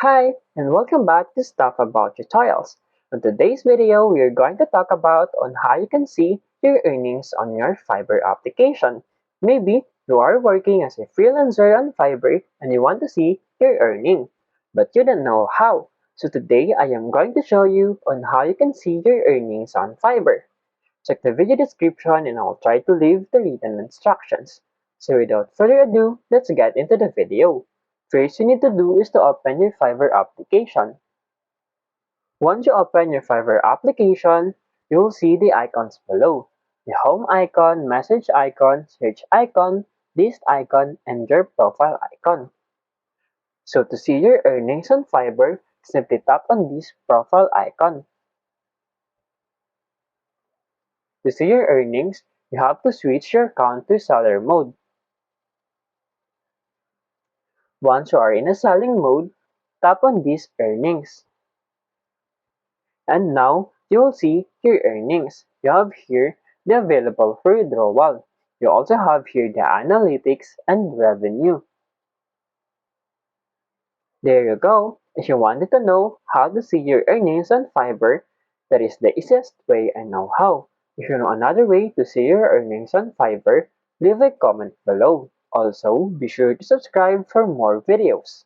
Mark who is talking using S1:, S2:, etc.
S1: Hi, and welcome back to Stuff About Tutorials. In today's video, we are going to talk about on how you can see your earnings on your Fiverr application. Maybe you are working as a freelancer on Fiverr and you want to see your earning, but you don't know how. So today, I am going to show you on how you can see your earnings on Fiverr. Check the video description and I'll try to leave the written instructions. So without further ado, let's get into the video. First you need to do is to open your Fiverr application. Once you open your Fiverr application, you will see the icons below. The home icon, message icon, search icon, list icon, and your profile icon. So to see your earnings on Fiverr, simply tap on this profile icon. To see your earnings, you have to switch your account to seller mode. Once you are in a selling mode, tap on this earnings. And now you will see your earnings. You have here the available for withdrawal. You also have here the analytics and revenue. There you go. If you wanted to know how to see your earnings on Fiverr, that is the easiest way I know how. If you know another way to see your earnings on Fiverr, leave a comment below. Also, be sure to subscribe for more videos.